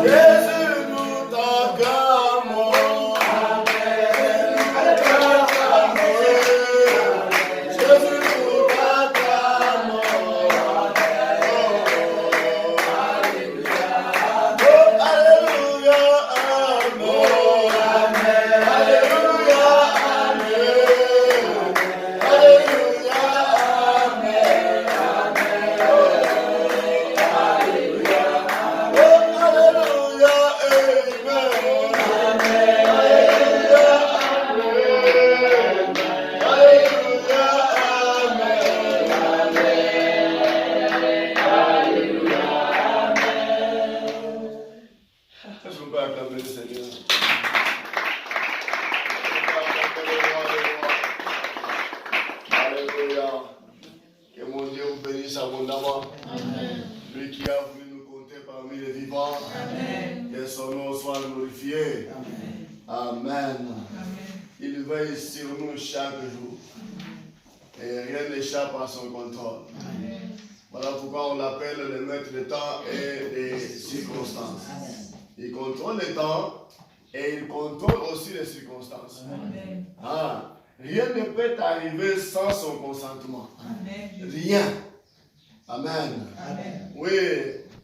Jésus nous t'acclamons. À son contrôle. Voilà pourquoi on l'appelle le maître des temps et des circonstances. Il contrôle les temps et il contrôle aussi les circonstances. Ah, rien ne peut arriver sans son consentement. Rien. Amen. Oui,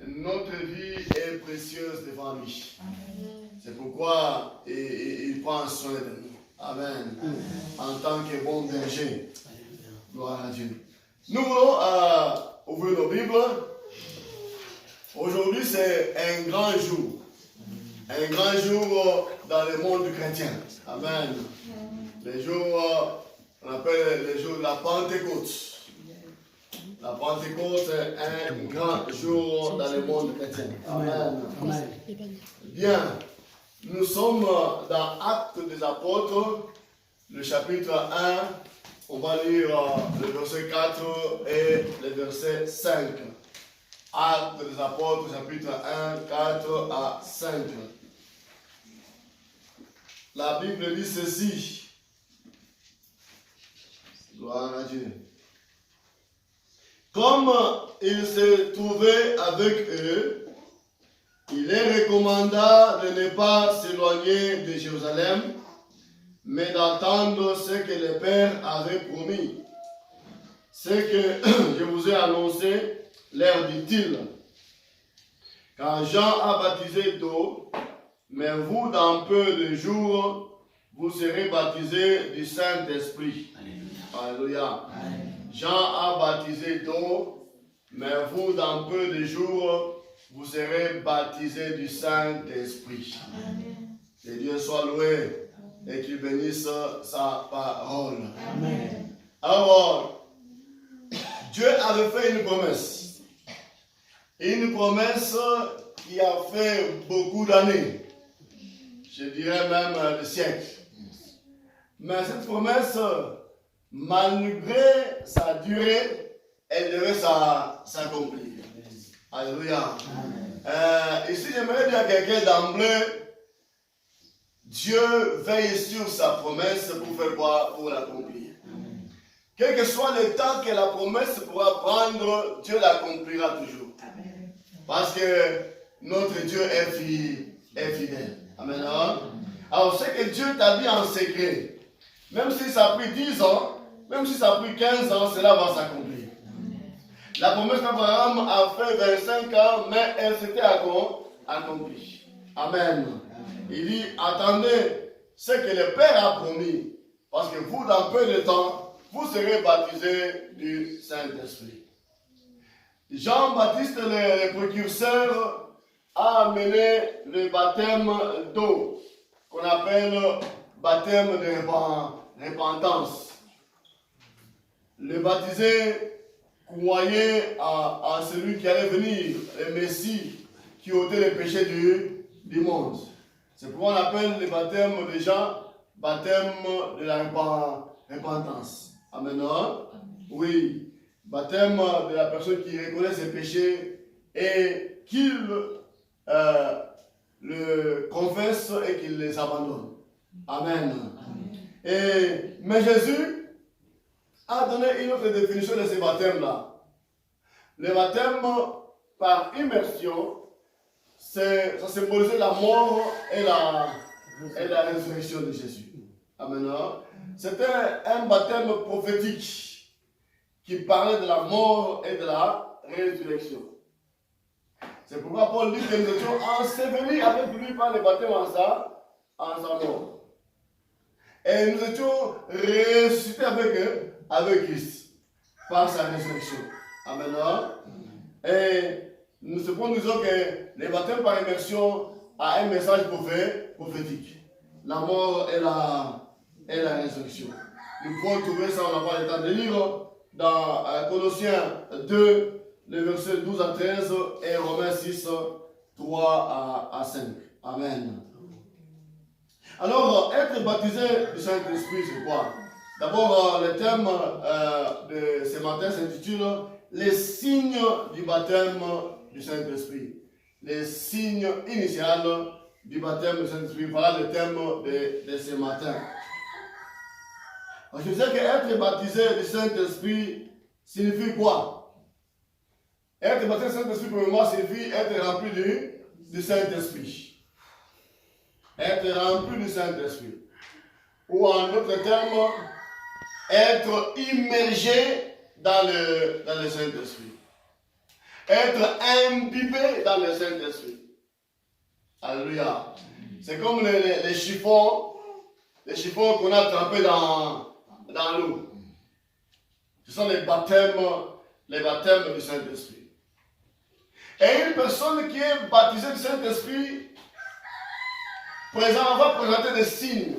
notre vie est précieuse devant lui. C'est pourquoi il prend soin de nous. Amen. En tant que bon berger. Gloire à Dieu. Nous voulons ouvrir nos Bibles. Aujourd'hui, c'est un grand jour. Un grand jour dans le monde chrétien. Amen. Les jours, on appelle les jours de la Pentecôte. La Pentecôte est un grand jour dans le monde chrétien. Amen. Amen. Bien. Nous sommes dans Actes des Apôtres, le chapitre 1. On va lire le verset 4 et le verset 5. Actes des Apôtres, chapitre 1, 4 à 5. La Bible dit ceci. Gloire à Dieu. Comme il se trouvait avec eux, il les recommanda de ne pas s'éloigner de Jérusalem, mais d'attendre ce que le Père avait promis. Ce que je vous ai annoncé, leur dit-il. Car Jean a baptisé d'eau, mais vous, dans peu de jours, vous serez baptisés du Saint-Esprit. Alléluia. Jean a baptisé d'eau, mais vous, dans peu de jours, vous serez baptisés du Saint-Esprit. Que Dieu soit loué. Et qu'il bénisse sa parole. Amen. Alors, Dieu avait fait une promesse. Une promesse qui a fait beaucoup d'années. Je dirais même des siècles. Mais cette promesse, malgré sa durée, elle devait s'accomplir. Alléluia. Ici, j'aimerais dire à quelqu'un d'emblée, Dieu veille sur sa promesse pour faire quoi? Pour l'accomplir. Quel que soit le temps que la promesse pourra prendre, Dieu l'accomplira toujours. Amen. Parce que notre Dieu est fidèle. Amen. Alors, ce que Dieu t'a dit en secret, même si ça a pris 10 ans, même si ça a pris 15 ans, cela va s'accomplir. La promesse d'Abraham a fait 25 ans, mais elle s'était accomplie. Amen. Il dit, attendez ce que le Père a promis, parce que vous, dans peu de temps, vous serez baptisés du Saint-Esprit. Jean-Baptiste, le précurseur, a amené le baptême d'eau, qu'on appelle baptême de repentance. Le baptisé croyait à celui qui allait venir, le Messie, qui ôtait les péchés du monde. C'est pourquoi on appelle le baptême de Jean, baptême de la repentance. Amen. Oui, baptême de la personne qui reconnaît ses péchés et qu'il le confesse et qu'il les abandonne. Amen. Mais Jésus a donné une autre définition de ce baptême-là. Le baptême par immersion, ça symbolisait la mort et la résurrection de Jésus. Amen. C'était un baptême prophétique qui parlait de la mort et de la résurrection. C'est pourquoi Paul dit que nous étions ensevelis avec lui par le baptême en sa mort. Et nous étions ressuscités avec Christ par sa résurrection. Amen. Et nous disons que le baptême par immersion a un message prophétique. La mort et la résurrection. Nous pouvons trouver ça, on n'a pas le temps de lire, dans Colossiens 2, les versets 12 à 13 et Romains 6, 3 à 5. Amen. Alors, être baptisé du Saint-Esprit, c'est quoi? D'abord, le thème de ce matin s'intitule « Les signes du baptême du Saint-Esprit ». Les signes initiaux du baptême du Saint-Esprit. Voilà le thème de ce matin. Je sais qu'être baptisé du Saint-Esprit signifie quoi? Être baptisé du Saint-Esprit, pour moi, signifie être rempli du Saint-Esprit. Être rempli du Saint-Esprit. Ou en d'autres termes, être immergé dans le Saint-Esprit. Être imbibé dans le Saint-Esprit. Alléluia. C'est comme les chiffons qu'on a trempés dans l'eau. Ce sont les baptêmes du Saint-Esprit. Et une personne qui est baptisée du Saint-Esprit va présenter des signes.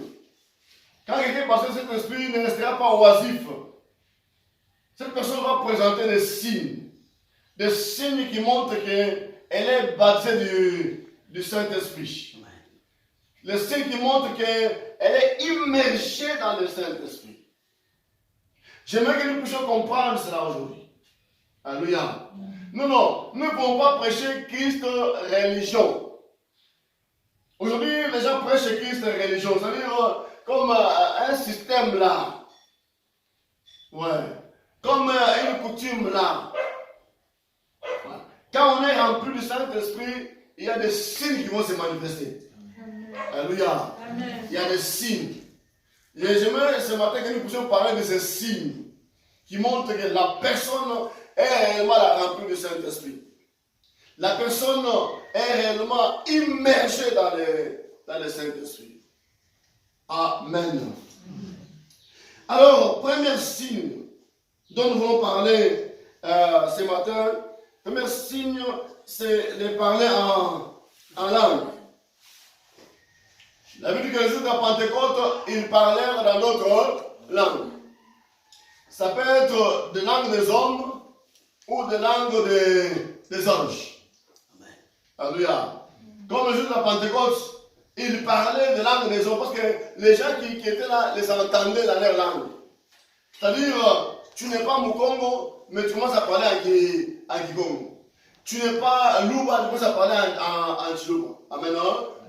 Quand quelqu'un est baptisé du Saint-Esprit, il ne restera pas oisif. Cette personne va présenter des signes. Des signes qui montrent qu'elle est baptisée du Saint-Esprit. Les signes qui montrent qu'elle est immergée dans le Saint-Esprit. J'aimerais que nous puissions comprendre cela aujourd'hui. Alléluia. Nous ne pouvons pas prêcher Christ religion. Aujourd'hui, les gens prêchent Christ religion, c'est-à-dire comme un système là. Ouais. Comme une coutume là. Ouais. Quand on est rempli du Saint-Esprit, il y a des signes qui vont se manifester. Alléluia. Il y a des signes. Et j'aimerais ce matin que nous puissions parler de ces signes qui montrent que la personne est réellement remplie du Saint-Esprit. La personne est réellement immergée dans le Saint-Esprit. Amen. Alors, premier signe dont nous voulons parler ce matin, premier signe, c'est de parler en langue. La Bible dit que le jour de la Pentecôte, ils parlèrent dans d'autres langues. Ça peut être de langue des hommes ou de langue des anges. Alléluia. Comme le jour de la Pentecôte, ils parlaient de langue des hommes parce que les gens qui étaient là les entendaient dans leur langue. C'est-à-dire, tu n'es pas Mukongo, mais tu commences à parler en Kikongo. Tu n'es pas Luba, tu commences à parler en Chiluba. Amen.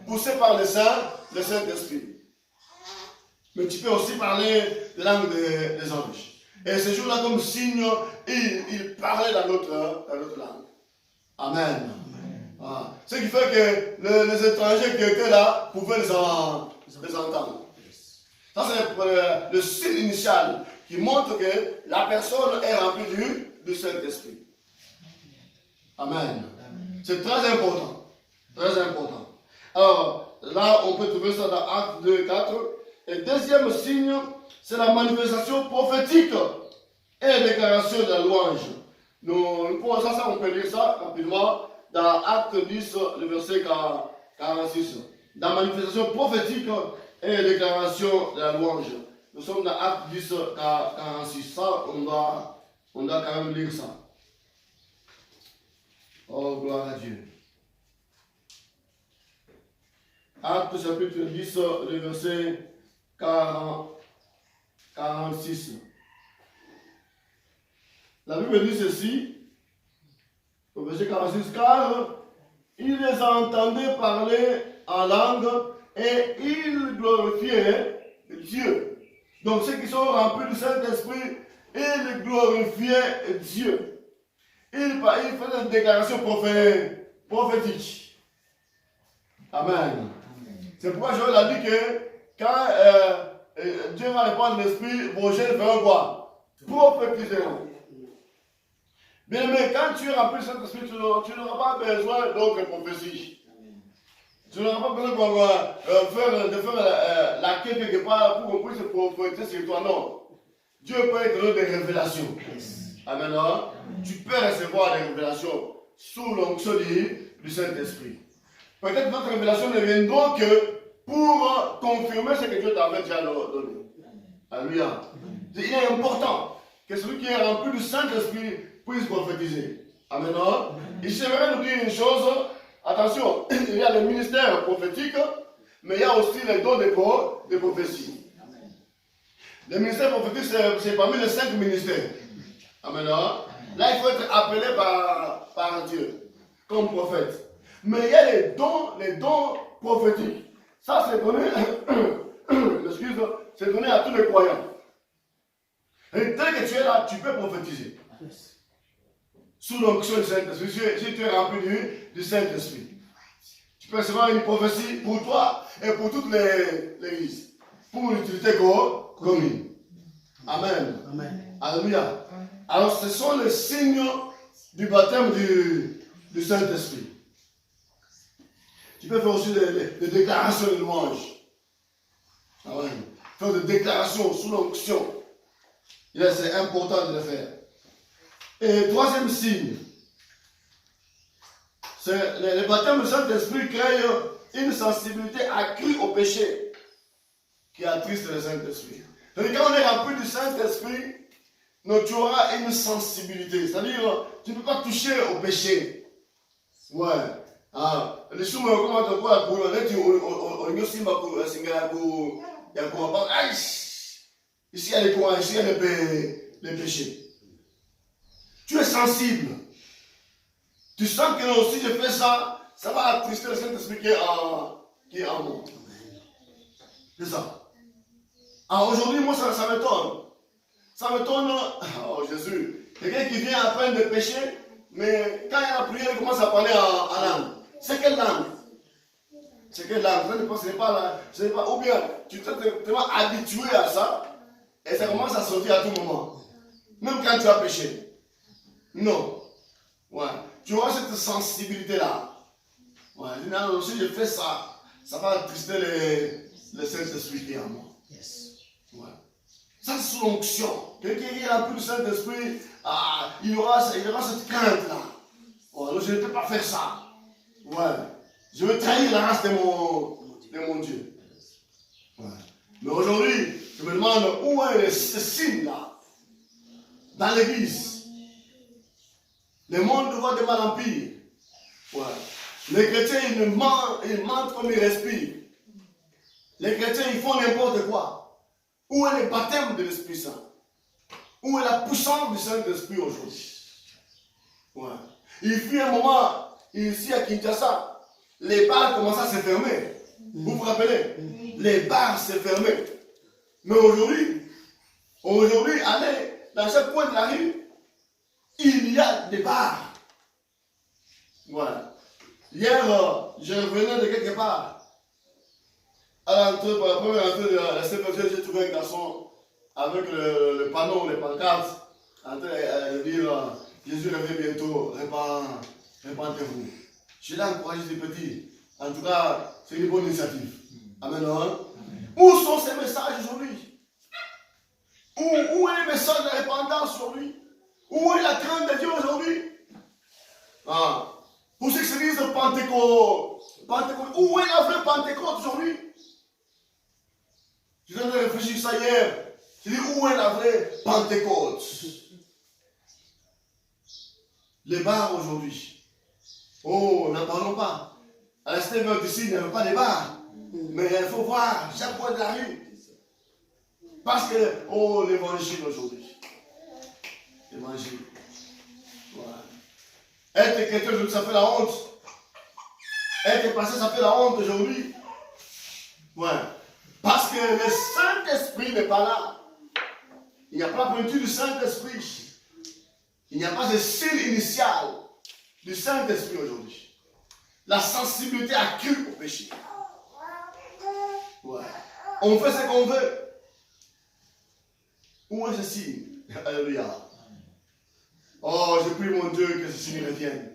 Poussé par le Saint-Esprit. Mais tu peux aussi parler de langue des anges. Et ce jour-là, comme signe, il parlait dans notre langue. Amen. Ah. Ce qui fait que les étrangers qui étaient là pouvaient les entendre. Ça, c'est le signe initial qui montre que la personne est remplie du Saint-Esprit. Amen. C'est très important. Très important. Alors, là, on peut trouver ça dans Actes 2, 4. Et deuxième signe, c'est la manifestation prophétique et la déclaration de la louange. Nous pouvons ça, on peut lire ça rapidement dans Acte 10, le verset 46. Dans la manifestation prophétique et la déclaration de la louange. Nous sommes dans Acte 10, 46. Ça, on doit quand même lire ça. Oh, gloire à Dieu. Acte chapitre 10, le verset 46. La Bible dit ceci, au verset 46, car ils les entendaient parler en langue et ils glorifiaient Dieu. Donc ceux qui sont remplis du Saint-Esprit, ils glorifiaient Dieu. Ils faisaient une déclaration prophétique. Amen. C'est pourquoi Joël a dit que quand Dieu va répandre l'esprit, vos jeunes feront quoi? Prophétiseront. Bien aimé, quand tu es rempli de Saint-Esprit, tu n'auras pas besoin d'autres prophéties. Tu n'auras pas besoin de faire la quête quelque part pour qu'on puisse prophétiser sur toi. Non. Dieu peut te donner des révélations. Amen. Tu peux recevoir des révélations sous l'onction du Saint-Esprit. Peut-être notre révélation ne viendra que pour confirmer ce que Dieu t'avait déjà donné. Alléluia. Il est important que celui qui est rempli du Saint-Esprit puisse prophétiser. Amen. Ici, j'aimerais nous dire une chose. Attention, il y a le ministère prophétique, mais il y a aussi les dons de prophétie. Le ministère prophétique, c'est parmi les 5 ministères. Amen. Là, il faut être appelé par Dieu comme prophète. Mais il y a les dons prophétiques. Ça, c'est donné, c'est donné à tous les croyants. Et tel que tu es là, tu peux prophétiser. Sous l'onction du Saint-Esprit, si tu es rempli du Saint-Esprit. Tu peux recevoir une prophétie pour toi et pour toute l'Église. Pour une utilité commune. Amen. Amen. Alléluia. Alors, ce sont les signes du baptême du Saint-Esprit. Tu peux faire aussi des déclarations de louange. Amen. Faire des déclarations sous l'onction. C'est important de le faire. Et troisième signe, c'est le baptême du Saint-Esprit crée une sensibilité accrue au péché qui attriste le Saint-Esprit. C'est-à-dire quand on est rempli du Saint-Esprit, tu auras une sensibilité. C'est-à-dire, tu ne peux pas toucher au péché. Ouais. Les choses me recommandent quoi pour ici, il y a les coins, ici, il y a les péchés. Tu es sensible. Tu sens que si je fais ça, ça va attrister le Saint-Esprit qui est en moi. C'est ça. Alors aujourd'hui, moi, ça m'étonne. Ça m'étonne, oh Jésus, quelqu'un qui vient à peine de pécher, mais quand il y a la prière, il commence à parler en langue. C'est quelle langue? C'est quelle langue? Ce n'est pas, ou bien tu t'es tellement habitué à ça, et ça commence à sortir à tout moment. Même quand tu as péché. Non. Ouais. Tu auras cette sensibilité-là. Ouais. Si je fais ça, ça va attrister le Saint-Esprit qui est en moi. Yes. Ouais. Ça, c'est sous l'onction. Quelqu'un qui est rempli du Saint-Esprit, il aura cette crainte-là. Ouais. Alors, je ne peux pas faire ça. Ouais. Je veux trahir la race de mon Dieu. Ouais. Mais aujourd'hui, je me demande où est ce signe-là dans l'église. Le monde va de mal en pire. Ouais. Les chrétiens, ils mentent comme ils respirent. Les chrétiens, ils font n'importe quoi. Où est le baptême de l'Esprit Saint? Où est la puissance du Saint-Esprit aujourd'hui? Ouais. Il fut un moment, ici à Kinshasa, les bars commençaient à se fermer. Vous vous rappelez? Les bars se fermaient. Mais aujourd'hui, allez dans chaque coin de la rue, il y a des bars. Voilà. Hier, je revenais de quelque part. Pour la première entrée de la CPG, j'ai trouvé un garçon avec le panneau, les pancartes, en train de dire Jésus revient bientôt, répandez-vous. Je l'ai encouragé ce petit. En tout cas, c'est une bonne initiative. Amen. Où sont ces messages aujourd'hui? Où est le message de la répandance aujourd'hui? Où est la crainte de Dieu aujourd'hui? Pour ceux qui se disent Pentecôte, où est la vraie Pentecôte aujourd'hui? Je viens de réfléchir ça hier. Je dis, où est la vraie Pentecôte? Les bars aujourd'hui. Oh, n'en parlons pas. À la Steve ici, il n'y avait pas de bars. Mais il faut voir chaque point de la rue. Parce que, oh, l'évangile aujourd'hui. L'évangile. Voilà. Être chrétien aujourd'hui, ça fait la honte. Être passé, ça fait la honte aujourd'hui. Ouais. Parce que le Saint-Esprit n'est pas là. Il n'y a pas la plénitude du Saint-Esprit. Il n'y a pas de signe initial du Saint-Esprit aujourd'hui. la sensibilité accrue au péché. Ouais. On fait ce qu'on veut. Où est ce signe? Alléluia. Oh, je prie mon Dieu que ce signe revienne.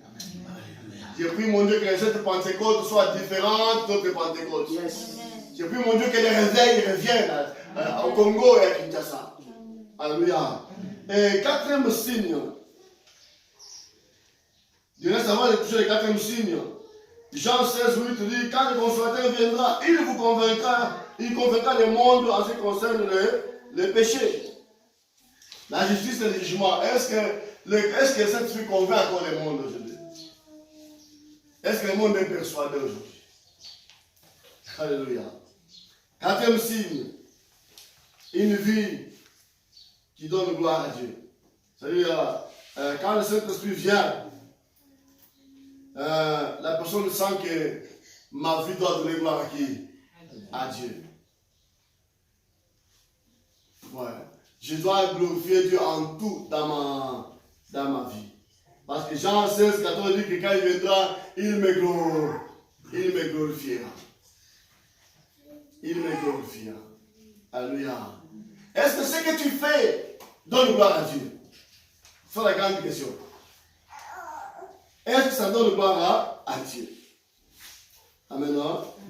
Je prie mon Dieu que cette Pentecôte soit différente d'autres Pentecôtes. Yes. Je prie mon Dieu que les réveils reviennent au Congo et à Kinshasa. Alléluia. Et quatrième signe. Je laisse avant de toucher le quatrième signe. Jean 16, 8 dit, quand le consolateur viendra, il vous convaincra, il convaincra le monde en ce qui concerne le péché. La justice et le jugement. Est-ce que cette esprit convainc encore le monde aujourd'hui? Est-ce que le monde est persuadé aujourd'hui? Alléluia. Quatrième signe. Une vie qui donne gloire à Dieu. C'est-à-dire, quand le Saint-Esprit vient, la personne sent que ma vie doit donner gloire à qui? À Dieu. Ouais. Je dois glorifier Dieu en tout dans ma vie. Parce que Jean 16, 14 dit que quand il viendra, il me glorifiera. Il me glorifiera. Alléluia. Est-ce que ce que tu fais donne gloire à Dieu? C'est la grande question. Est-ce que ça donne gloire à Dieu? Amen.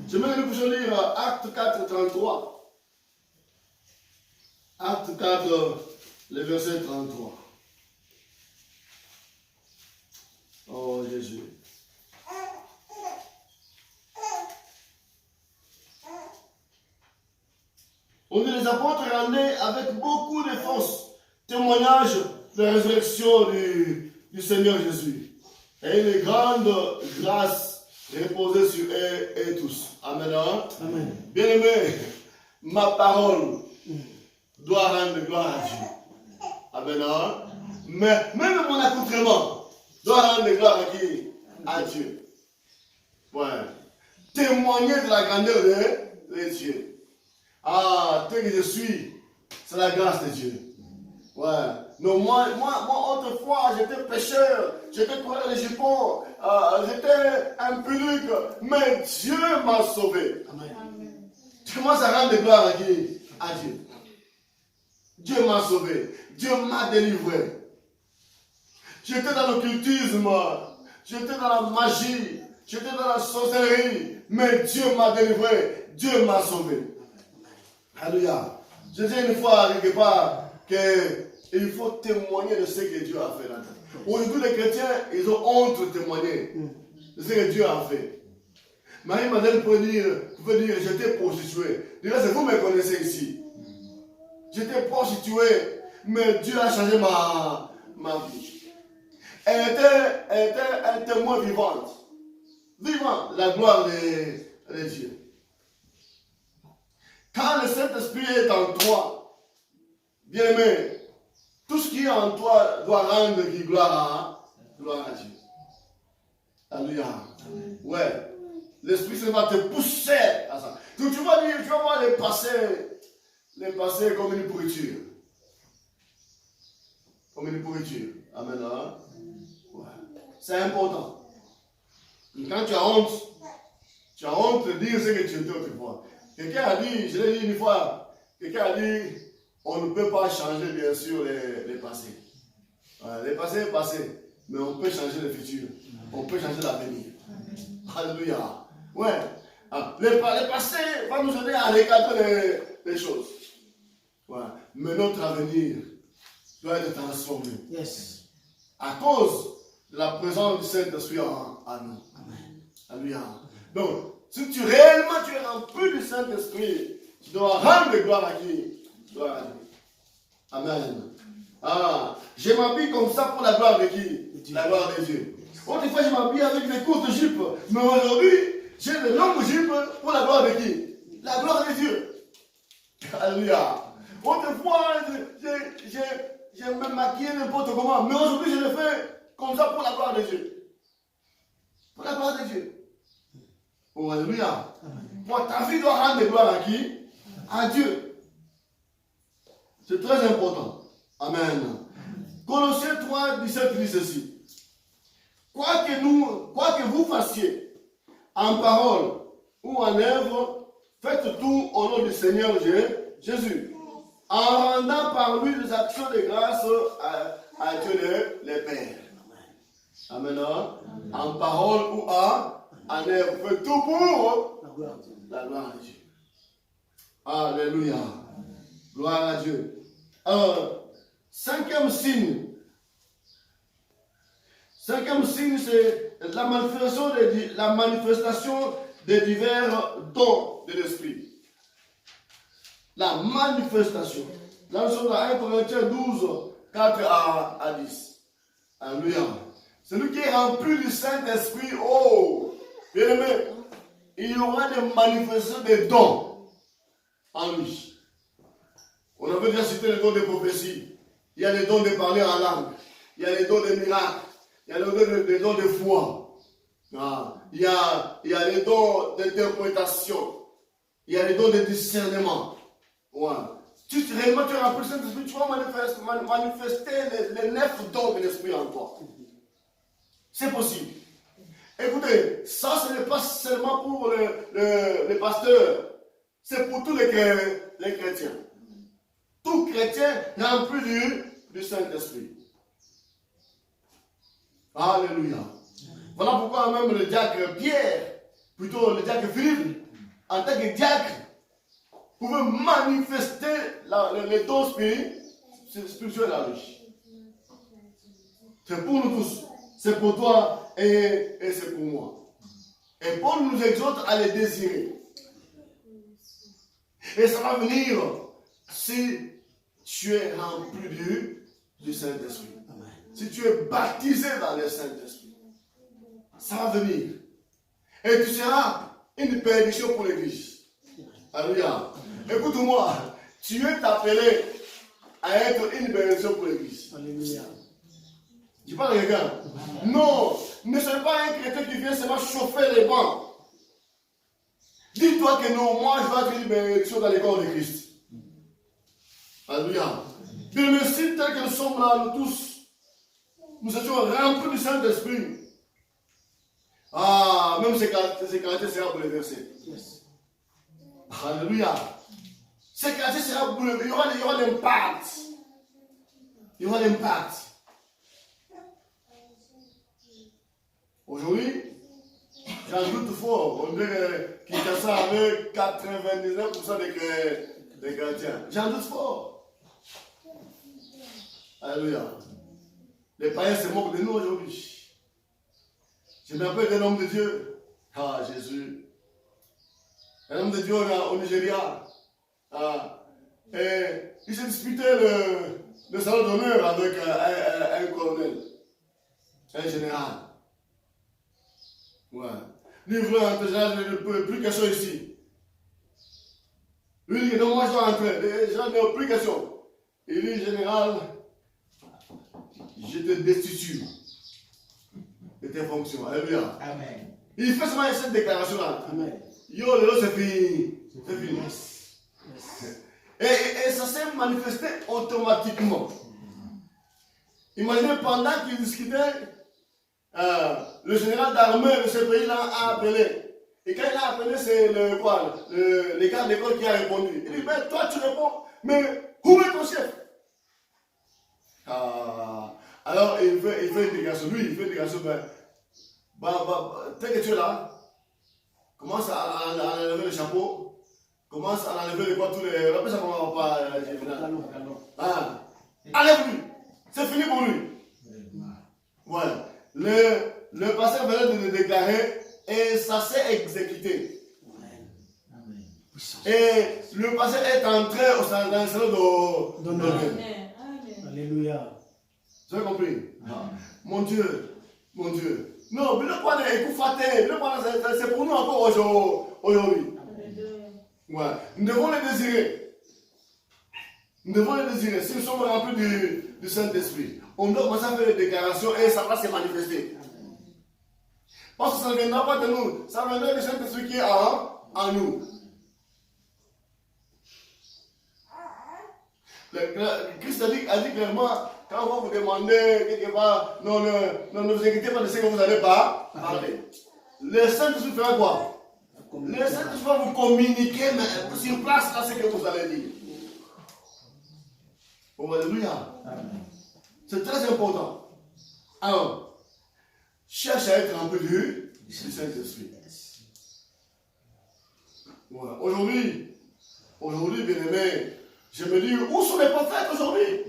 Je vais nous lire Acte 4, 33. Acte 4, le verset 33. Oh Jésus. On dit les apôtres rendaient avec beaucoup de force témoignage de la résurrection du Seigneur Jésus. Et une grande grâce reposait sur eux et tous. Amen. Amen. Bien-aimé, ma parole doit rendre gloire à Dieu. Amen. Mais même mon accoutrement doit rendre gloire à qui? À Dieu. Ouais. Témoigner de la grandeur de Dieu. Ah, tel que je suis, c'est la grâce de Dieu. Ouais. Non, moi autrefois, j'étais pécheur, j'étais coureur de jupons, j'étais impudique, mais Dieu m'a sauvé. Amen. Comment ça rend de gloire à qui? À Dieu. Dieu m'a sauvé. Dieu m'a délivré. J'étais dans l'occultisme. J'étais dans la magie. J'étais dans la sorcellerie. Mais Dieu m'a délivré. Dieu m'a sauvé. Alléluia. Je dis une fois quelque part qu'il faut témoigner de ce que Dieu a fait là. Aujourd'hui, les chrétiens, ils ont honte de témoigner de ce que Dieu a fait. Marie-Madeleine pouvait dire, j'étais prostituée. Je dirais, c'est vous me connaissez ici. J'étais prostituée, mais Dieu a changé ma vie. Elle était un témoin vivant de la gloire de Dieu. Quand le Saint-Esprit est en toi, bien aimé, tout ce qui est en toi doit rendre gloire à Dieu. Alléluia. Ouais. L'Esprit Saint va te pousser à ça. Tu vas voir les passer comme une pourriture. Comme une pourriture. Amen. Ouais. C'est important. Quand tu as honte de dire ce que tu étais autrefois. Quelqu'un a dit, je l'ai dit une fois, quelqu'un a dit, on ne peut pas changer bien sûr les passés. Ouais, les passés est passé, mais on peut changer le futur. On peut changer l'avenir. Alléluia. Ouais. Le passé va nous aider à recadrer les choses. Ouais. Mais notre avenir doit être transformé. Yes. À cause de la présence du Saint-Esprit en nous. Amen. Alléluia. Donc, si tu réellement tu es rempli du Saint-Esprit, tu dois rendre gloire à qui? Gloire à Dieu. Amen. Je m'habille comme ça pour la gloire de qui? La gloire de Dieu. Autrefois, je m'habille avec des courtes jupes, mais aujourd'hui, j'ai de longues jupes pour la gloire de qui? La gloire de Dieu. Alléluia. Autrefois, je me maquillais n'importe comment, mais aujourd'hui, je le fais comme ça pour la gloire de Dieu. Pour la gloire de Dieu. Oh, alléluia. Bon, ta vie doit rendre gloire à qui? À Dieu. C'est très important. Amen. Colossiens 3, 17 dit ceci. Quoi que vous fassiez, en parole ou en œuvre, faites tout au nom du Seigneur Jésus, en rendant par lui des actions de grâce à Dieu le Père. Amen. En parole ou en œuvre, faites tout pour la gloire de Dieu. Alléluia. Gloire à Dieu. Cinquième signe. Cinquième signe, c'est la manifestation des divers dons de l'esprit. La manifestation. Là, nous sommes dans 1 Corinthiens 12, 4 à 10. Alléluia. Celui qui est rempli du Saint-Esprit, bien aimé, il y aura des manifestations des dons en lui. On avait déjà cité les dons de prophétie. Il y a les dons de parler en langue. Il y a les dons de miracles. Il y a les dons de foi. Il y a les dons d'interprétation. Il y a les dons de discernement. Ouais. Si réellement tu es rempli du Saint-Esprit, tu vas manifester les 9 dons de l'Esprit en toi. C'est possible. Écoutez, ça ce n'est pas seulement pour les pasteurs. C'est pour tous les chrétiens. Tout chrétien rempli du Saint-Esprit. Alléluia. Voilà pourquoi même le diacre Pierre, plutôt le diacre Philippe, en tant que diacre, pouvait manifester les dons spirituels à lui. C'est pour nous tous. C'est pour toi et c'est pour moi. Et Paul nous exhorte à les désirer. Et ça va venir si tu es rempli du Saint-Esprit. Si tu es baptisé dans le Saint-Esprit. Ça va venir. Et tu seras une bénédiction pour l'Église. Alléluia. Écoute-moi, tu es appelé à être une bénédiction pour l'Église. Alléluia. Tu parles de quelqu'un? Non, ne sois pas un chrétien qui vient seulement chauffer les bancs. Dis-toi que non, moi je vais être une bénédiction dans les corps de Christ. Alléluia. De le site tel que nous sommes là, nous tous, nous étions remplis du Saint-Esprit. Même ces caractères seront bouleversés. Yes. Alléluia. Ces caractères seront bouleversés. Il y aura l'impact. Il y aura l'impact. Aujourd'hui, j'en doute fort. On dirait qu'il y a ça avec 99% des chrétiens. J'en doute fort. Alléluia. Les païens se moquent de nous aujourd'hui. Je m'appelle un homme de Dieu. Jésus. Un homme de Dieu au Nigeria. Et il s'est disputé le salon d'honneur avec un colonel, un général. Ouais. Lui, il voulait entrer, je ne peux plus question ici. Lui, il dit non, moi je dois entrer. Les gens n'ont plus question. Il dit, général, je te destitue de tes fonctions. Alléluia. Amen. Il fait seulement cette déclaration-là. Amen. Yo, c'est fini. C'est fini. Yes. Yes. Et ça s'est manifesté automatiquement. Imaginez, pendant qu'il discutait, le général d'armée de ce pays-là a appelé. Et quand il a appelé, c'est le gars d'école qui a répondu. Il dit, mais toi tu réponds, mais où est ton chef? Alors il fait une déclaration. Lui, il fait une déclaration. Tel que tu es là, commence à enlever le chapeau, commence à enlever tous les. Rappelez ça comment on va pas. Enlève-lui. C'est fini pour lui. Voilà. Le pasteur venait de le déclarer et ça s'est exécuté. Amen. Et le pasteur est entré dans le salon d'honneur. Alléluia. Vous avez compris? Mon Dieu. Non, mais le point de c'est pour nous encore aujourd'hui. Ouais. Nous devons les désirer. Si nous sommes remplis du Saint-Esprit, on doit commencer à faire des déclarations et ça va se manifester. Parce que ça ne viendra pas de nous, ça viendra du Saint-Esprit qui est en nous. Christ a dit clairement, quand on va vous demander quelque part, ne vous inquiétez pas de ce que vous n'allez pas parler. Le Saint-Esprit fera quoi? Le Saint-Esprit va vous communiquer mais sur place à ce que vous allez dire. Oh, alléluia. C'est très important. Alors, cherche à être rempli du Saint-Esprit. Voilà. Aujourd'hui, bien aimé, je me dis, où sont les prophètes aujourd'hui?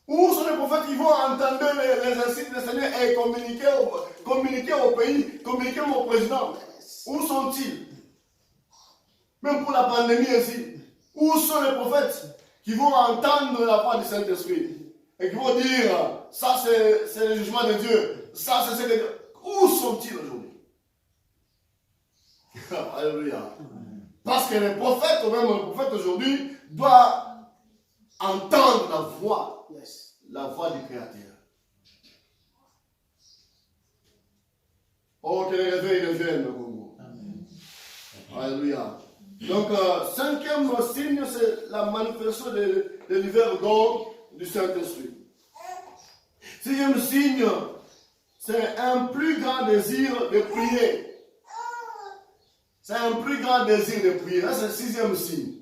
Où sont les prophètes qui vont entendre les insignes du Seigneur et communiquer au pays, communiquer au président? Où sont-ils? Même pour la pandémie aussi. Où sont les prophètes qui vont entendre la voix du Saint-Esprit et qui vont dire, ça c'est le jugement de Dieu, ça c'est ce que Dieu... Où sont-ils aujourd'hui? Alléluia. Parce que les prophètes, ou même le prophète aujourd'hui, doit entendre la voix du Créateur. Oh, que les réveils reviennent au Congo. Alléluia. Donc, cinquième signe, c'est la manifestation de l'univers don du Saint-Esprit. Sixième signe, c'est un plus grand désir de prier. C'est un plus grand désir de prier. Là, c'est le sixième signe.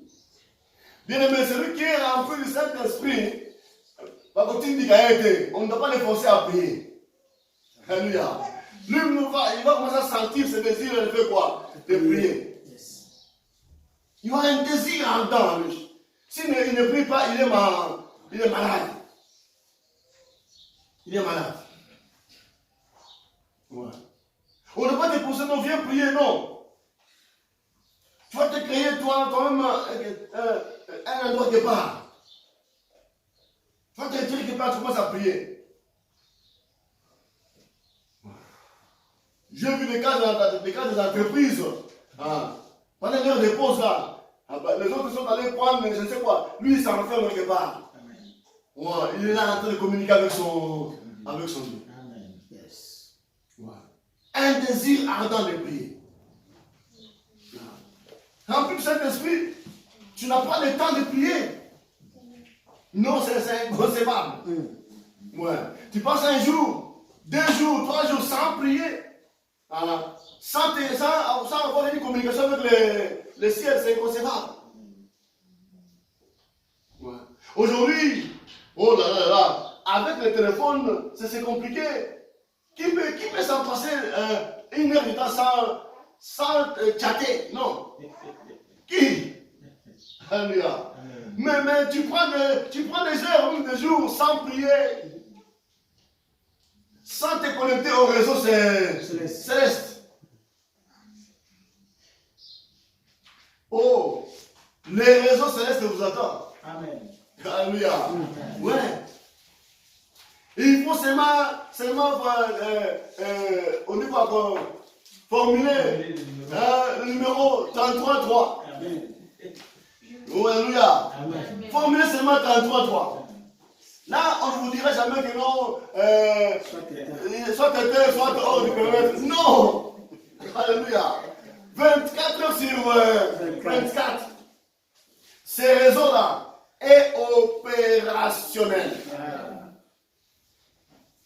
Bien aimé, celui qui est rempli du Saint-Esprit, on ne doit pas le forcer à prier. Alléluia. Lui, il va commencer à sentir ce désir de faire quoi? De prier. Il a un désir ardent, lui. S'il ne prie pas, il est malade. Il est malade. Ouais. On ne va pas te pousser, non, viens prier, non. Tu vas te créer toi-même un endroit quelque part. Tu vas te dire quelque part, tu commences à prier. J'ai vu des cas des entreprises. Pendant l'heure de pause, là, les autres sont allés prendre, je ne sais quoi. Lui, il s'enferme quelque part. Ouais, il est là en train de communiquer avec son Dieu. Ouais. Un désir ardent de prier. Rempli de Saint-Esprit, tu n'as pas le temps de prier. Non, c'est inconcevable. Ouais. Tu passes un jour, 2 jours, 3 jours sans prier. Voilà. Sans avoir une communication avec le ciel, c'est inconcevable. Ouais. Aujourd'hui, oh là là là, avec le téléphone, c'est compliqué. Qui peut s'en passer 1 heure de temps sans chatter? Non. Qui? Alléluia. Mais tu prends des heures ou des jours sans prier, sans te connecter au réseau céleste. Oh, les réseaux célestes vous attendent. Amen. Alléluia. Ouais. Il faut seulement au niveau formuler le numéro 33.3. Oh, alléluia. Formulez seulement 33.3. Là, on ne vous dira jamais que non, soit tête, soit hors du périmètre. Non. Alléluia. 24 heures sur 24. Ces réseaux-là est opérationnel.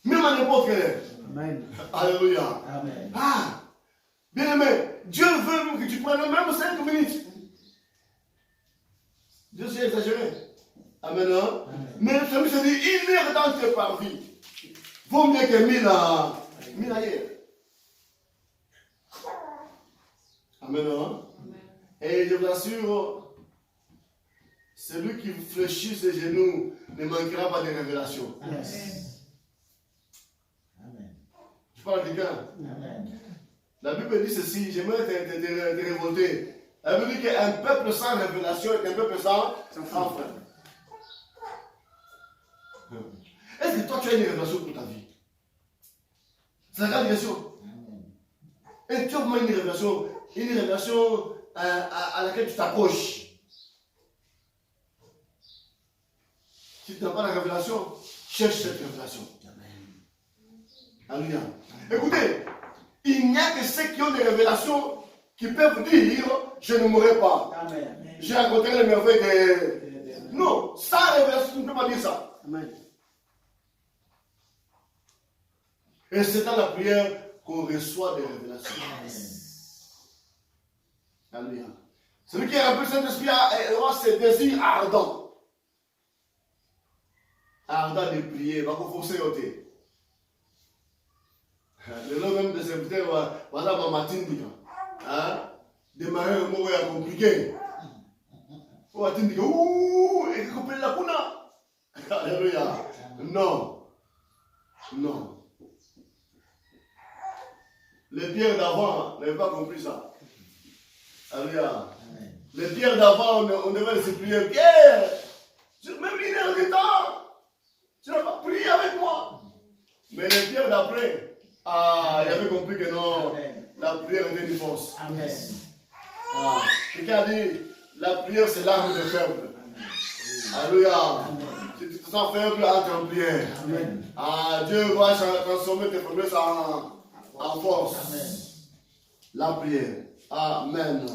Même à n'importe quelle heure. Amen. Alléluia. Amen. Ah, bien aimé, Dieu veut que tu prennes même 5 minutes. Dieu s'est exagéré. Amen. Hein? Mais celui qui dit 1 heure dans tes parvis vaut mieux que 1000 ailleurs. Amen. Hein? Et je vous assure, celui qui fléchit ses genoux ne manquera pas de révélations. Amen. Je parle à quelqu'un. La Bible dit ceci, j'aimerais te révolter. Elle veut dire qu'un peuple sans révélation est un peuple sans frère. Est-ce que toi tu as une révélation pour ta vie? C'est la grande question. Et tu as vraiment une révélation à laquelle tu t'accroches. Si tu n'as pas la révélation, cherche cette révélation. Alléluia. Écoutez, il n'y a que ceux qui ont des révélations qui peuvent dire je ne mourrai pas. Amen. J'ai rencontré les merveilles de... Non, sans révélation, tu ne peux pas dire ça. Amen. Et c'est dans la prière qu'on reçoit des révélations. Alléluia. Celui qui est rempli du Saint-Esprit aura ses désirs ardents. Ardents de prier, va qu'on force ôter. Le nom même de ces peut-être, voilà ma matinée. Démarrer un mot compliqué. On va dire, ouh, et que couper la kuna. Alléluia. Non. Non. Les pierres d'avant n'avaient pas compris ça. Alléluia. Les pierres d'avant, on devait les supplier. Pierre, même l'heure du temps, tu n'as pas prié avec moi. Mais les pierres d'après, il avait compris que non, la prière était une force. Amen. Quelqu'un a dit, la prière c'est l'arme des faibles. Alléluia. Si tu te sens faible, entre en prière. Dieu va transformer tes faiblesses en force. Amen. La prière. Amen.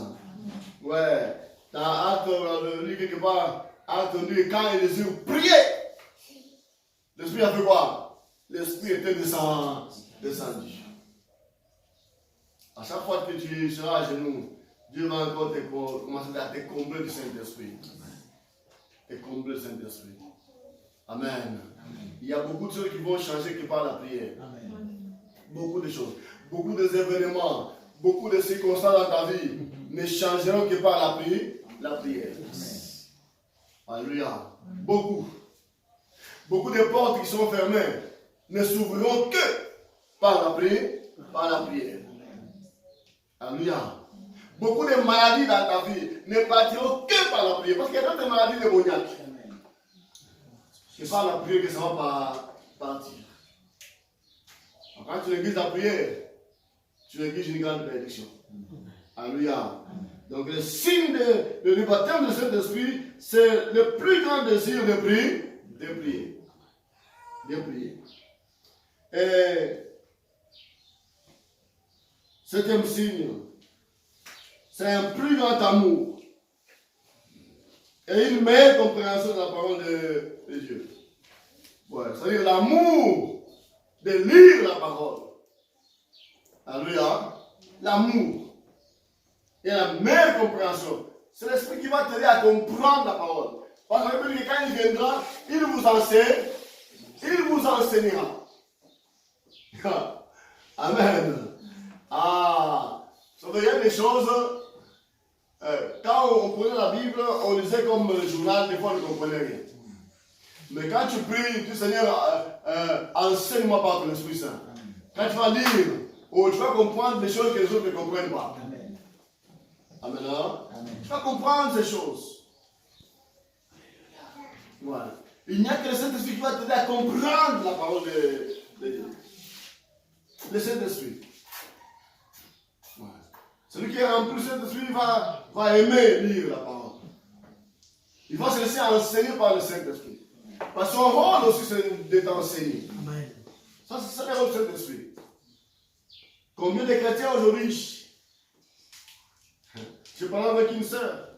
Ouais. Dans Acte, lu quelque part, Acte dit, quand ils ont prié, l'Esprit a fait quoi? L'Esprit était descendu. À chaque fois que tu seras à genoux, Dieu va encore commencer à te combler du Saint-Esprit. Te combler du Saint-Esprit. Amen. Amen. Il y a beaucoup de choses qui vont changer que par la prière. Amen. Beaucoup de choses. Beaucoup d'événements, beaucoup de circonstances dans ta vie ne changeront que par la prière. Alléluia. Beaucoup. Beaucoup de portes qui sont fermées ne s'ouvriront que par la prière. Alléluia. Beaucoup de maladies dans ta vie ne partiront que par la prière. Parce qu'il y a d'autres maladies démoniaques. C'est par la prière que ça va partir. Quand tu négliges la prière, tu négliges une grande bénédiction. Alléluia. Donc le signe du baptême de Saint-Esprit, c'est le plus grand désir de prier. De prier. Et septième signe, c'est un plus grand amour et une meilleure compréhension de la parole de Dieu. Ouais, c'est-à-dire l'amour de lire la parole. Alléluia. L'amour et la meilleure compréhension. C'est l'Esprit qui va t'aider à comprendre la parole. Parce que quand il viendra, il vous enseignera. Amen. Il y a des choses, quand on prenait la Bible, on lisait comme le journal, des fois on ne comprenait rien. Mais quand tu pries, tu dis Seigneur, enseigne-moi par ton Esprit Saint. Quand tu vas lire, tu vas comprendre des choses que les autres ne comprennent pas. Amen. Amen. Tu vas comprendre ces choses. Voilà. Il n'y a que le Saint-Esprit qui va t'aider à comprendre la parole de Dieu. Le Saint-Esprit. Voilà. Celui qui est rempli du Saint-Esprit va aimer lire la parole. Il va se laisser enseigner par le Saint-Esprit. Parce que son rôle aussi, c'est d'être enseigné. Amen. Ça, c'est ça le rôle du Saint-Esprit. Combien de chrétiens aujourd'hui? Je parlais avec une sœur.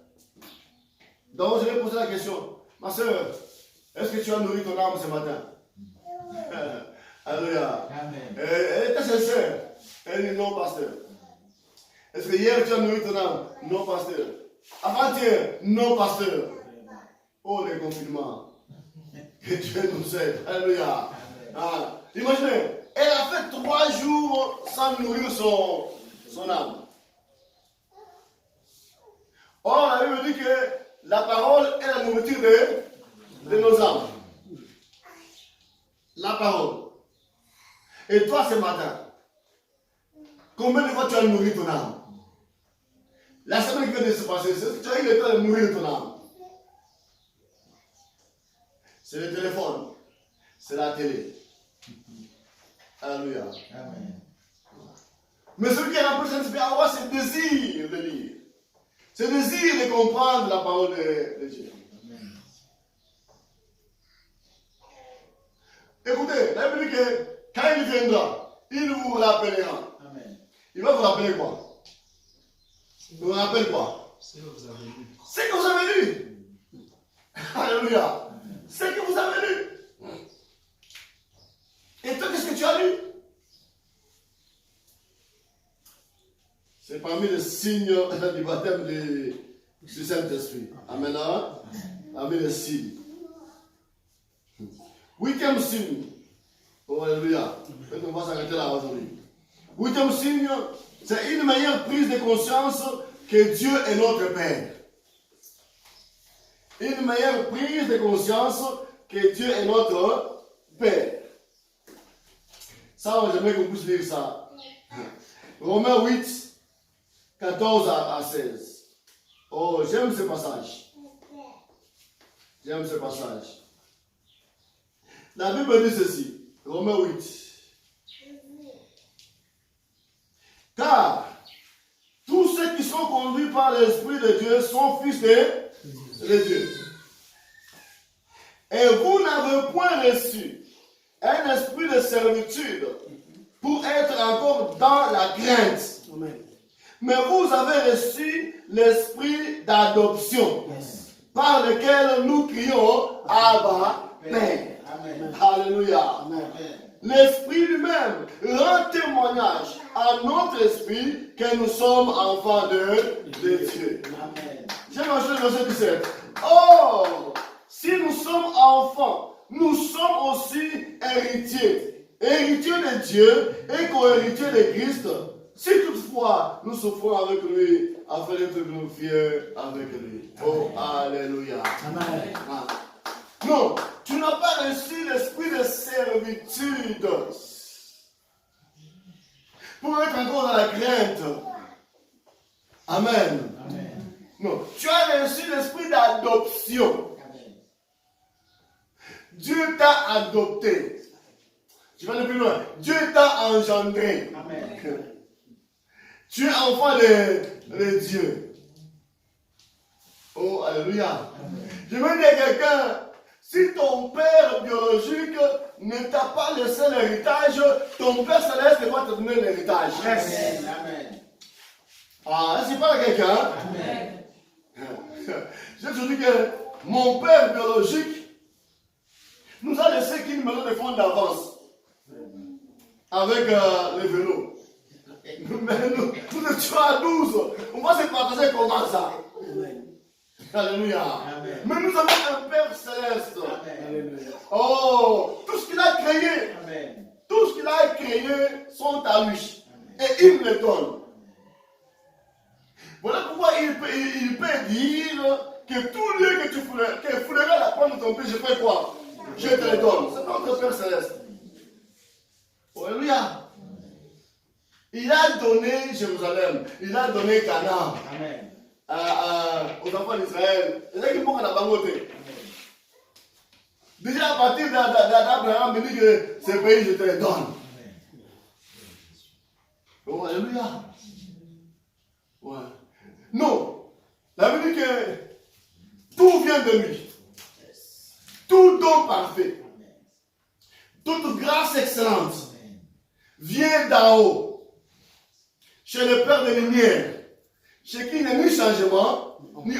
Donc, je lui ai posé la question. Ma sœur, est-ce que tu as nourri ton âme ce matin? Alléluia. Elle était sincère. Elle dit non, pasteur. Est-ce que hier tu as nourri ton âme? Non, pasteur. Avant-hier? Non, pasteur. Oh, les confinements. Que Dieu nous aide. Alléluia. Imaginez, elle a fait 3 jours sans nourrir son âme. Or, la Bible dit que la parole est la nourriture de nos âmes. La parole. Et toi, ce matin, combien de fois tu as nourri ton âme? La semaine qui vient de se passer, c'est que tu as eu le temps de nourrir ton âme. C'est le téléphone. C'est la télé. Alléluia. Amen. Mais celui qui est rempli de Saint-Esprit a avoir ce désir de lire. Ce désir de comprendre la parole de Dieu. Amen. Écoutez, la Bible dit que quand il viendra, il vous rappellera. Amen. Il va vous rappeler quoi? Il vous rappelle quoi? Ce que vous avez lu. Ce que vous avez lu. Alléluia. Ce que vous avez lu. Et toi, qu'est-ce que tu as lu? C'est parmi les signes du baptême du Saint-Esprit. Amen. Parmi les signes. 8e signe. Oh, alléluia. On va s'arrêter là aujourd'hui. 8e signe, c'est une meilleure prise de conscience que Dieu est notre Père. Une meilleure prise de conscience que Dieu est notre Père. Ça, j'aimerais qu'on puisse lire ça. Romains 8, 14 à 16. Oh, j'aime ce passage. J'aime ce passage. La Bible dit ceci. Romains 8. Car tous ceux qui sont conduits par l'Esprit de Dieu sont fils de Dieu. Et vous n'avez point reçu un esprit de servitude pour être encore dans la crainte. Amen. Mais vous avez reçu l'esprit d'adoption, par lequel nous crions Abba, Père. Alléluia. L'esprit lui-même rend témoignage à notre esprit que nous sommes enfants de Dieu. J'ai marché le verset 17. Oh, si nous sommes enfants, nous sommes aussi héritiers. Héritiers de Dieu et co-héritiers de Christ. Si toutefois nous souffrons avec lui, afin d'être glorifiés avec lui. Oh, alléluia. Amen. Ah. Non, tu n'as pas reçu l'esprit de servitude pour être encore dans la crainte. Amen. Amen. Non, tu as reçu l'esprit d'adoption. Dieu t'a adopté. Tu vas aller plus loin. Dieu t'a engendré. Amen. Tu es enfant de Dieu. Oh, alléluia. Amen. Je veux dire à quelqu'un, si ton père biologique ne t'a pas laissé l'héritage, ton père céleste va te donner l'héritage. Amen. Amen. Ah, c'est pas quelqu'un. Amen. Je te dis que mon père biologique nous a laissé qu'une maison de fonds d'avance avec les vélos. Mais nous étions à 12. On va se partager comment ça? Amen. Alléluia. Amen. Mais nous avons un Père céleste. Amen. Oh, tout ce qu'il a créé, amen, tout ce qu'il a créé sont à lui. Amen. Et il me les donne. Voilà pourquoi il peut dire que tout lieu que tu fouleras la pointe de ton pied, je fais quoi? Je te le donne. C'est notre Père céleste. Alléluia. Il a donné Jérusalem. Il a donné Canaan. Amen. Aux enfants d'Israël. Déjà à partir d'Abraham, il dit que ce pays, je te le donne. Oh, alléluia. Ouais. Non. La Bible dit que tout vient de lui. Tout don parfait. Toute grâce excellente vient d'en haut. Chez le Père de lumière. Chez qui il n'y a ni changement, ni